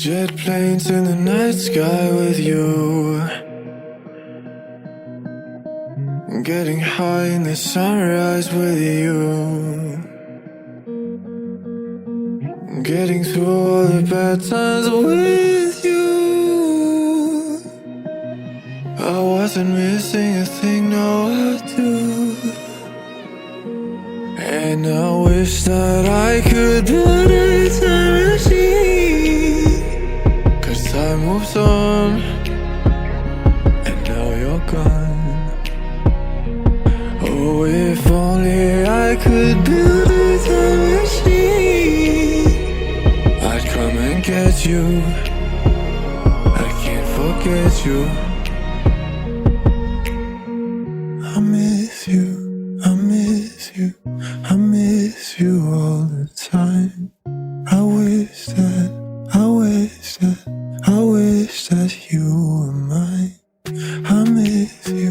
Jet planes in the night sky with you, getting high in the sunrise with you, getting through all the bad times with you. I wasn't missing a thing, now I do. And I wish that I could build a time machine, 'cause time moves on, and now you're gone. Oh, if only I could build a time machine, I'd come and get you. I can't forget you. I miss you, I miss you, I miss you all the time. I wish that you were mine. I miss you.